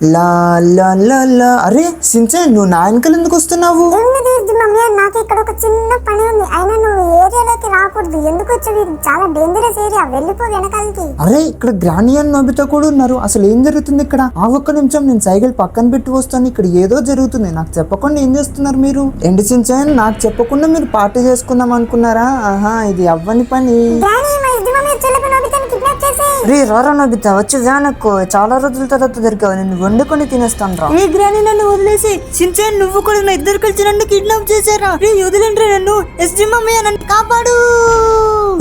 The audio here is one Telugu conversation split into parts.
లా లా లా లా. అరే సించన్, నువ్వు నా వెనకాల ఎందుకు వస్తున్నావు? నాకు ఇక్కడ ఒక చిన్న పని ఉంది. అయినా నువ్వు ఏరియాలోకి రాకూడదు. ఎందుకు వచ్చావు? ఇది చాలా డేంజరస్ ఏరియా, వెళ్ళిపో వెనకాలకి. అరే ఇక్కడ గ్రాని అండ్ నోబితా కూడా ఉన్నారు. అసలు ఏం జరుగుతుంది ఇక్కడ? ఆ ఒక్క నిమిషం, నేను సైకిల్ పక్కన పెట్టి వస్తాను. ఇక్కడ ఏదో జరుగుతుంది, నాకు చెప్పకుండా ఏం చేస్తున్నారు మీరు? ఎండి సించన్, నాకు చెప్పకుండా మీరు పార్టీ చేసుకుందాం అనుకున్నారా? ఆహా, ఇది అవ్వని పని. రే రారా నోబితా, వచ్చి వ్యానక్కు. చాలా రోజుల తర్వాత దొరికావు, నేను వండుకొని తినేస్తాను రా. రే గ్రాని, నన్ను వదిలేసి. సించాన్, నువ్వు కూడా నా ఇద్దరు కలిసి నన్ను కిడ్నాప్ చేశారా? రే వదిలేండి నన్ను. ఎస్డి మమ్మయ్య, నన్ను కాపాడు.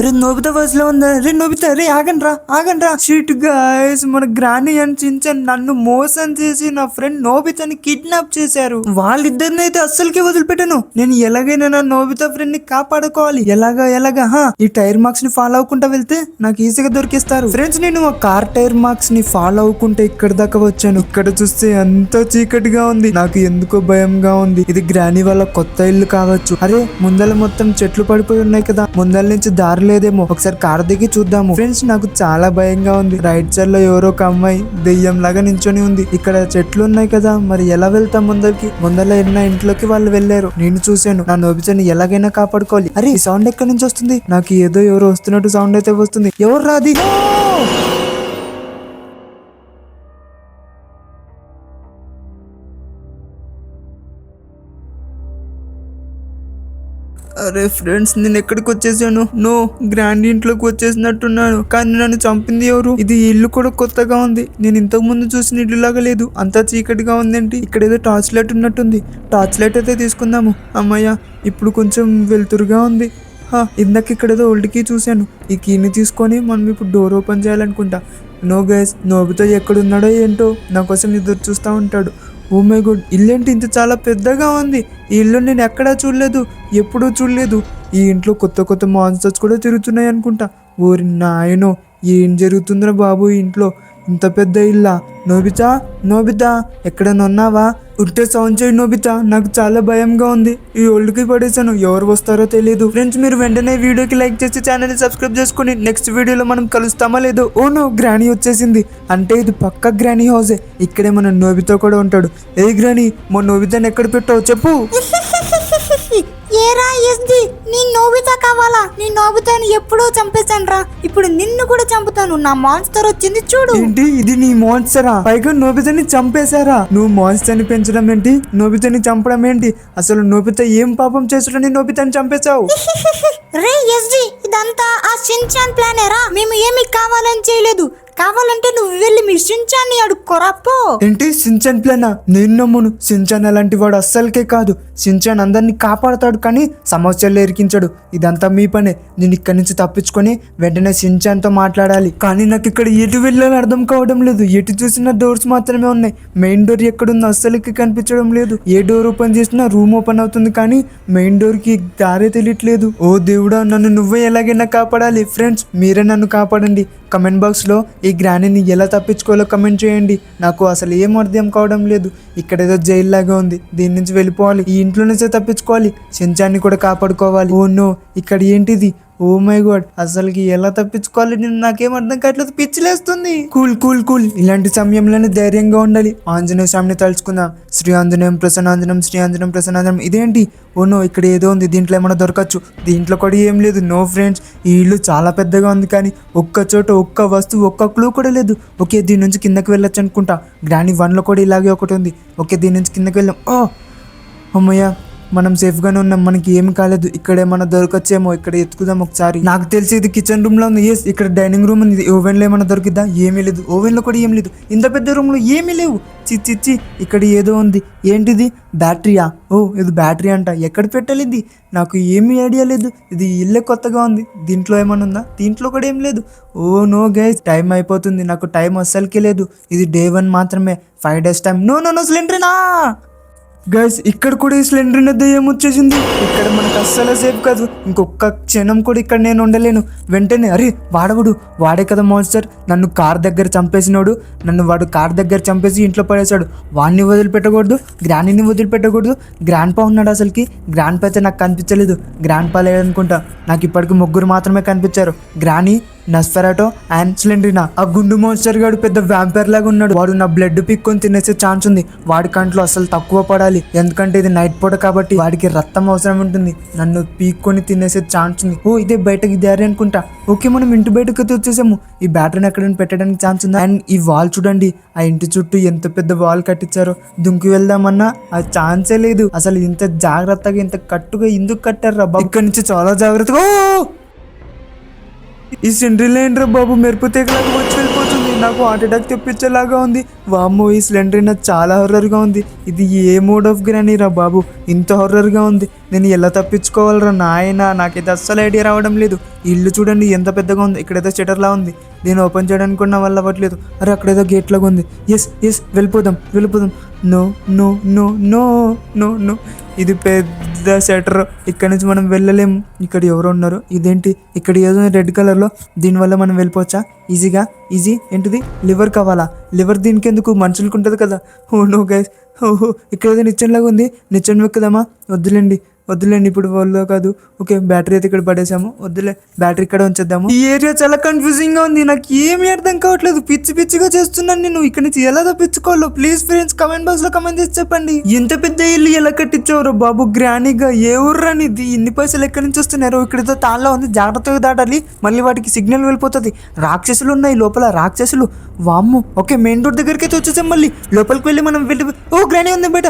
రే నోబితా వాయిస్ లో ఉందా? రే నోబితా, రే ఆగండ్రా. షిట్ గైస్, మన గ్రాని అండ్ సించన్ నన్ను మోసం చేసి నా ఫ్రెండ్ నోబితాని కిడ్నాప్ చేశారు. వాళ్ళిద్దరిని అయితే అస్సలకే వదిలిపెట్టాను. నేను ఎలాగైనా నా నోబితా ఫ్రెండ్ ని కాపాడుకోవాలి. ఎలాగా ఈ టైర్ మార్క్స్ ని ఫాలో అవ్వకుండా వెళ్తే నాకు ఈజీగా దొరికిస్తారు. ఫ్రెండ్స్, నేను ఆ కార్ టైర్ మార్క్స్ ని ఫాలో అవ్వకుంటే ఇక్కడ దాకా వచ్చాను. ఇక్కడ చూస్తే అంత చీకటిగా ఉంది. నాకు ఎందుకో భయంగా ఉంది. ఇది గ్రాని వాళ్ళ కొత్త ఇల్లు కావచ్చు. అరే ముందల మొత్తం చెట్లు పడిపోయి ఉన్నాయి కదా, ముందల నుంచి దారి లేదేమో. ఒకసారి కార్ దిగి చూద్దాము. ఫ్రెండ్స్, నాకు చాలా భయంగా ఉంది. రైట్ సైడ్ లో ఎవరో ఒక అమ్మాయి దెయ్యం లాగా నించొని ఉంది. ఇక్కడ చెట్లు ఉన్నాయి కదా, మరి ఎలా వెళ్తాం ముందరికి? ముందల ఎన్న ఇంట్లోకి వాళ్ళు వెళ్ళారు. నేను చూశాను. నా నోబితాని ఎలాగైనా కాపాడుకోవాలి. అరే ఈ సౌండ్ ఎక్కడి నుంచి వస్తుంది? నాకు ఏదో ఎవరో వస్తున్నట్టు సౌండ్ అయితే వస్తుంది. ఎవరు రాది? అరే ఫ్రెండ్స్, నేను ఎక్కడికి వచ్చేసాను? నో, గ్రాండ్ ఇంట్లోకి వచ్చేసినట్టున్నాను. కానీ నన్ను చంపింది ఎవరు? ఇది ఇల్లు కూడా కొత్తగా ఉంది. నేను ఇంతకు ముందు చూసిన ఇల్లు లాగా లేదు. అంతా చీకటిగా ఉందేంటి? ఇక్కడ ఏదో టార్చ్ లైట్ ఉన్నట్టుంది. టార్చ్ లైట్ అయితే తీసుకుందాము. అమ్మయ్య, ఇప్పుడు కొంచెం వెలుతురుగా ఉంది. ఇందాక ఇక్కడ ఏదో ఓల్డ్ కీ చూశాను. ఈ కీని తీసుకొని మనం ఇప్పుడు డోర్ ఓపెన్ చేయాలనుకుంటా. నో గైస్, నోబితా ఎక్కడున్నాడో ఏంటో నా కోసం ఎదురు చూస్తూ ఉంటాడు. ఓ మై గాడ్, ఇల్లేంటి ఇంత చాలా పెద్దగా ఉంది. ఈ ఇల్లు నేను ఎక్కడా చూడలేదు, ఎప్పుడూ చూడలేదు. ఈ ఇంట్లో కొత్త మాన్స్టర్స్ కూడా తిరుగుతున్నాయి అనుకుంటా. ఓరి నాయనో, ఏం జరుగుతుందిరా బాబు ఈ ఇంట్లో? ఇంత పెద్ద ఇల్లా? నోబితా ఎక్కడన్నా ఉన్నావా? ఉంటే సౌండ్ చేయి నోబితా, నాకు చాలా భయంగా ఉంది. ఈ ఓల్డ్కి పడేసాను, ఎవరు వస్తారో తెలియదు. ఫ్రెండ్స్, మీరు వెంటనే వీడియోకి లైక్ చేసి ఛానల్ని సబ్స్క్రైబ్ చేసుకుని నెక్స్ట్ వీడియోలో మనం కలుస్తామా లేదో. ఓ నో, గ్రానీ వచ్చేసింది. అంటే ఇది పక్క గ్రానీ హౌసే. ఇక్కడే మన నోబితా కూడా ఉంటాడు. ఏ గ్రానీ, మా నోబితాని ఎక్కడ పెట్టావు చెప్పు. ఏరా ఎస్డి, నీ నోబితా కావాలా? నీ నోబితాని ఎప్పుడో చంపేశాను రా. ఇప్పుడు నిన్ను కూడా చంపుతాను. నా మాన్స్టర్ వచ్చింది చూడు. ఏంటి, ఇది నీ మాన్స్టరా? పైగా నోబితాని చంపేశారా? నువ్వు మాన్స్టర్ని పెంచడం ఏంటి, నోబితాని చంపడం ఏంటి? అసలు నోబితా ఏం పాపం చేసాడని నోబితాని చంపేశావు? రే ఎస్డి, ఇదంతా ఆ షిన్చాన్ ప్లానేరా. మేము ఏమి కావాలని చేయలేదు. కావాలంటే నువ్వు వెళ్ళి మీ షిన్చాన్ని అడుక్కోరా పో. ఏంటి, షిన్చాన్ ప్లానా? నేను నమ్మును. షిన్చాన్ అలాంటి వాడు అస్సలకే కాదు. షిన్చాన్ అందరినీ కాపాడతాడు కానీ సమస్యలు ఎరికించాడు. ఇదంతా మీ పనే. నేను ఇక్కడి నుంచి తప్పించుకొని వెంటనే షిన్చాన్తో మాట్లాడాలి. కానీ నాకు ఇక్కడ ఎటు వెళ్ళాలో అర్థం కావడం లేదు. ఎటు చూసినా డోర్స్ మాత్రమే ఉన్నాయి. మెయిన్ డోర్ ఎక్కడుందో అస్సలకి కనిపించడం లేదు. ఏ డోర్ ఓపెన్ చేసినా రూమ్ ఓపెన్ అవుతుంది కానీ మెయిన్ డోర్కి దారే తెలియట్లేదు. ఓ దేవుడా, నన్ను నువ్వే ఎలాగైనా కాపాడాలి. ఫ్రెండ్స్, మీరే నన్ను కాపాడండి. కమెంట్ బాక్స్లో ఈ గ్రానీని ఎలా తప్పించుకోవాలో కమెంట్ చేయండి. నాకు అసలు ఏం అర్థం కావడం లేదు. ఇక్కడ ఏదో జైలు లాగా ఉంది. దీని నుంచి వెళ్ళిపోవాలి. ఈ ఇంట్లో నుంచే తప్పించుకోవాలి. షిన్చాన్ని కూడా కాపాడుకోవాలి. ఓ నో, ఇక్కడ ఏంటిది? ఓ మై గాడ్, అసలుకి ఎలా తప్పించుకోవాలి నేను నాకేం అర్థం కావట్లేదు. పిచ్చిలేస్తుంది. కూల్. ఇలాంటి సమయంలోనే ధైర్యంగా ఉండాలి. ఆంజనేయ స్వామిని తలుచుకుందాం. శ్రీ ఆంజనేయం ప్రసన్నాంజనం, శ్రీ ఆంజనేయం ప్రసన్నాంజనం. ఇదేంటి? ఓ నో, ఇక్కడ ఏదో ఉంది. దీంట్లో ఏమైనా దొరకచ్చు. దీంట్లో కూడా ఏం లేదు. నో ఫ్రెండ్స్, ఈ ఇల్లు చాలా పెద్దగా ఉంది కానీ ఒక్క చోట ఒక్క వస్తువు, ఒక్క క్లూ కూడా లేదు. ఓకే, దీని నుంచి కిందకి వెళ్ళొచ్చు అనుకుంటా. గ్రానీ 1లో కూడా ఇలాగే ఒకటి ఉంది. ఓకే, దీని నుంచి కిందకి వెళ్ళాం. ఓ అమ్మయ్య, మనం సేఫ్గానే ఉన్నాం. మనకి ఏమి కాలేదు. ఇక్కడ ఏమన్నా దొరకచ్చేమో. ఇక్కడ ఎత్తుకుదాం ఒకసారి. నాకు తెలిసి ఇది కిచెన్ రూమ్ లో ఉంది. ఎస్, ఇక్కడ డైనింగ్ రూమ్ ఉంది. ఓవెన్లో ఏమన్నా దొరికిద్దా? ఏమీ లేదు. ఓవెన్లో కూడా ఏం లేదు. ఇంత పెద్ద రూమ్ లో ఏమీ లేవు. చిచ్చి, ఇక్కడ ఏదో ఉంది. ఏంటిది? బ్యాటరీయా? ఓ, ఇది బ్యాటరీ అంట. ఎక్కడ పెట్టాలి ఇది? నాకు ఏమీ ఐడియా లేదు. ఇది ఇల్లే కొత్తగా ఉంది. దీంట్లో ఏమన్నా ఉందా? దీంట్లో కూడా ఏం లేదు. ఓ నో గైస్, టైం అయిపోతుంది. నాకు టైం అస్సలకి లేదు. ఇది డే 1 మాత్రమే. 5 days టైం. నో సిలిండరేనా గైస్, ఇక్కడ కూడా ఈ సిలిండర్ దయ్యం వచ్చేసింది. ఇక్కడ మనకు అస్సలు సేఫ్ కాదు. ఇంకొక క్షణం కూడా ఇక్కడ నేను ఉండలేను. వెంటనే అరే వాడే కదా మాన్స్టర్. నన్ను కార్ దగ్గర చంపేసినోడు. వాడు కార్ దగ్గర చంపేసి ఇంట్లో పడేశాడు. వాడిని వదిలిపెట్టకూడదు, గ్రానీని వదిలిపెట్టకూడదు. గ్రాండ్ పా ఉన్నాడు. అసలుకి గ్రాండ్ పా అయితే నాకు కనిపించలేదు. గ్రాండ్ పా లేదనుకుంటా. నాకు ఇప్పటికి 3 మాత్రమే కనిపించారు. Granny, Nosferatu and Slendrina. ఆ గుండు మాన్స్టర్ గాడు పెద్ద వ్యాంపైర్ లాగా ఉన్నాడు. వాడు నా బ్లడ్ పిక్కొని తినేసే ఛాన్స్ ఉంది. వాడి కంట్లో అసలు తక్కువ పడాలి, ఎందుకంటే ఇది నైట్ పూట కాబట్టి వాడికి రక్తం అవసరం ఉంటుంది. నన్ను పీక్కొని తినేసే ఛాన్స్ ఉంది. ఓ ఇదే బయటకి దారి అనుకుంటా. ఓకే మనం ఇంటి బయటకు అయితే వచ్చేసాము. ఈ బ్యాటరీని ఎక్కడైనా పెట్టడానికి ఛాన్స్ ఉందా? అండ్ ఈ వాల్ చూడండి, ఆ ఇంటి చుట్టూ ఎంత పెద్ద వాల్ కట్టించారో. దుంకి వెళ్దామన్నా ఆ ఛాన్సే లేదు. అసలు ఇంత జాగ్రత్తగా ఇంత కట్టుగా ఎందుకు కట్టారు రా బాబు? ఇక్కడ నుంచి చాలా జాగ్రత్తగా. ఈ సిలిండర్ ఏంట్రా బాబు మెరుపు తెగలాగా వచ్చి వెళ్ళిపోతుంది. నాకు హార్ట్ అటాక్ తెప్పించేలాగా ఉంది. వామ్మో ఈ సిలిండర్ నాకు చాలా హర్రర్గా ఉంది. ఇది ఏ మోడ్ ఆఫ్ గ్రానీ రా బాబు, ఇంత హర్రర్గా ఉంది. నేను ఎలా తప్పించుకోవాలరా నాయన, నాకైతే అస్సలు ఐడియా రావడం లేదు. ఇల్లు చూడండి ఎంత పెద్దగా ఉంది. ఇక్కడైతే షటర్లా ఉంది, నేను ఓపెన్ చేయడానికి కూడా నా వల్ల అవ్వట్లేదు. అరే అక్కడేదో గేట్ లాగా ఉంది. ఎస్ వెళ్ళిపోదాం. No no no no no no ఇది పెద్ద షటర్, ఇక్కడ నుంచి మనం వెళ్ళలేము. ఇక్కడ ఎవరో ఉన్నారు. ఇదేంటి ఇక్కడ ఏదో రెడ్ కలర్లో, దీనివల్ల మనం వెళ్ళిపోవచ్చా ఈజీ? ఏంటిది లివర్ కావాలా? లివర్ దీనికి ఎందుకు, మనుషులకు ఉంటుంది కదా. ఓ నో గైస్, ఓహో ఇక్కడ ఏదో నిచ్చెనలాగా ఉంది. నిచ్చెన వెక్కుదామా? వద్దులేండి ఇప్పుడు వాళ్ళు కాదు. ఓకే బ్యాటరీ అయితే ఇక్కడ పడేసాము, వద్దులే బ్యాటరీ ఇక్కడ ఉంచేద్దాము. ఈ ఏరియా చాలా కన్ఫ్యూజింగ్ గా ఉంది, నాకు ఏమీ అర్థం కావట్లేదు. పిచ్చిగా చేస్తున్నాను నేను. ఇక్కడ నుంచి ఎలా తప్పించుకోవాలో ప్లీజ్ ఫ్రెండ్స్ కమెంట్ బాక్స్ లో కమెంట్ చేసి చెప్పండి. ఇంత పెద్ద ఇల్లు ఎలా కట్టించారు బాబు గ్రానీగా? ఏ ఊర్రనిది? ఇన్ని పైసలు ఎక్కడి నుంచి వస్తున్నారు? ఇక్కడతో తాళ్ళ ఉంది, జాగ్రత్తగా దాటాలి. మళ్ళీ వాటికి సిగ్నల్ వెళ్ళిపోతుంది. రాక్షసులు ఉన్నాయి లోపల, రాక్షసులు. వామ్ము. ఓకే మెయిన్ డోర్ దగ్గరికి అయితే వచ్చేసాం. మళ్ళీ లోపలికి వెళ్ళి మనం ఓ గ్రానీ ఉంది బయట.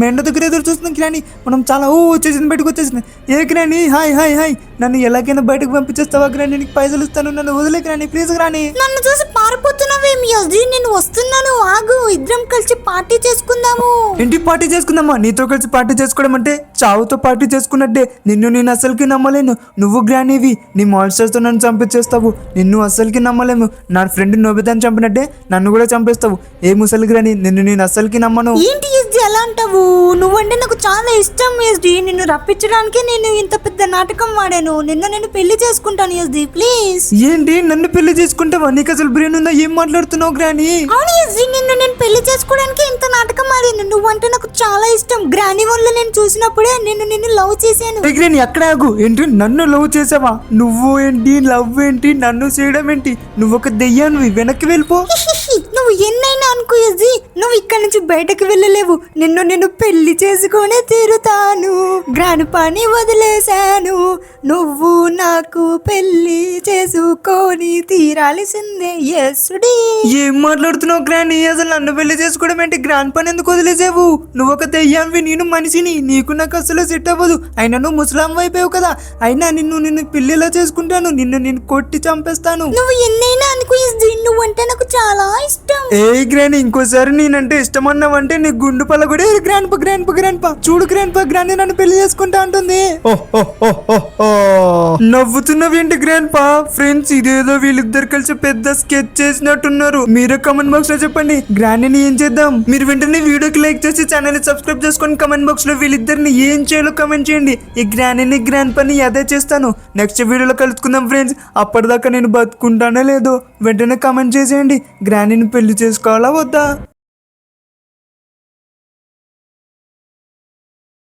మెయిన్ డోర్ దగ్గర ఎదురు చూస్తున్నాం గ్రానీ. మనం చాలా వచ్చేసింది, బయటకు వచ్చేసింది. ఏ గ్రానీ హాయ్, నన్ను ఎలాగైనా బయటకు పంపించేస్తావా గ్రానీ? నీకు పైసలు ఇస్తాను, నన్ను వదిలే గ్రానీ ప్లీజ్. గ్రానీ నన్ను చూసి పారిపోతున్నావేమి యజ్జి? నేను వస్తున్నాను, ఆగు. ఇద్దరం కలిసి పార్టీ చేసుకుందాము. ఏంటి పార్టీ చేసుకుందామా? నీతో కలిసి పార్టీ చేసుకోవడం అంటే చావుతో పార్టీ చేసుకున్నట్టే. నేను అసలుకి నమ్మలేను. నువ్వు గ్రానీవి, నీ మాన్స్టర్స్తో నన్ను చంపించేస్తావు. నిన్ను అసలుకి నమ్మలేము. నా ఫ్రెండ్ నోబితాని చంపినట్టే నన్ను కూడా చంపేస్తావు. ఏ ముసలి గ్రానీ, నేను అసలుకి నమ్మను. ఏంటి యజ్జి ఎలా అంటావు? నువ్వంటే నాకు చాలా ఇష్టం యజ్జి. నిన్ను రప్పించడానికి నేను ఇంత పెద్ద నాటకం వాడాను. నేను పెళ్లి చేసుకుంటాను యజ్జి ప్లీజ్. ఏంటి నన్ను పెళ్లి చేసుకుంటావా? నీకు అసలు బ్రెయిన్ ఉందా? ఏం మాట్లాడుతున్నావు గ్రానీ? అవును యజ్జి, నేను పెళ్లి చేసుకోవడానికి ఇంత నాటకం ఆడాను. నువ్వంటే నాకు చాలా ఇష్టం. గ్రానీ వల్ల నేను చూసినప్పుడే నిన్ను లవ్ చేశాను. గ్రానీ ఎక్కడ ఆగు. ఏంటి నన్ను లవ్ చేసావా? నువ్వు ఏంటి లవ్ ఏంటి, నన్ను చేయడం ఏంటి? నువ్వు ఒక దెయ్యానివి, వెనక్కి వెళ్ళిపో. నువ్వు ఎన్నైనా అనుకో యజ్జి, నువ్వు ఇక్కడ నుంచి బయటకు వెళ్ళలేవు. నిన్ను పెళ్లి చేసుకునే తీరుతాను. గ్రాని పని వదిలేశాను. నువ్వు నాకు పెళ్లి చేసుకొని తీరాల్సిందే యస్సుడి. ఏం మాట్లాడుతున్నావు గ్రానీ? అసలు నన్ను పెళ్లి చేసుకోవడం ఏంటి? గ్రాండ్ పని ఎందుకు వదిలేసావు? నువ్వు ఒక దెయ్యానివి, నేను మనిషిని. నీకు నాకు అసలు సెట్ అవ్వదు. అయినా నువ్వు ముస్లాం అయిపోయావు కదా. అయినా నిన్ను పెళ్లిలా చేసుకుంటాను. నిన్ను కొట్టి చంపేస్తాను. నువ్వు ఎన్నైనా అనుకో యజ్జి, నువ్వంటే నాకు చాలా ఇష్టం. ఏ గ్రానీ ఇంకోసారి నేనంటే ఇష్టం అన్నావంటే నీ గుండు పల్ల కూడా గ్రాండ్ పా చూడు గ్రానీ నన్ను పెళ్లి చేసుకుంటా అంటుంది. నవ్వుతున్నవేంటి గ్రాండ్ పా? ఫ్రెండ్స్ ఇదేదో వీళ్ళిద్దరు కలిసి పెద్ద స్కెచ్ చేసినట్టున్నారు. మీరే కమెంట్ బాక్స్ లో చెప్పండి గ్రానీని ఏం చేద్దాం. మీరు వెంటనే వీడియోకి లైక్ చేసి ఛానల్ ని సబ్స్క్రైబ్ చేసుకొని కమెంట్ బాక్స్ లో వీళ్ళిద్దరిని ఏం చేయాలో కమెంట్ చేయండి. ఈ గ్రానీని గ్రాండ్ పని అదే చేస్తాను. నెక్స్ట్ వీడియోలో కలుసుకుందాం ఫ్రెండ్స్. అప్పటిదాకా నేను బతుకుంటానో లేదో వెంటనే కమెంట్ చేసేయండి. గ్రానీని పెళ్లి చేసుకోవాలా వద్దా?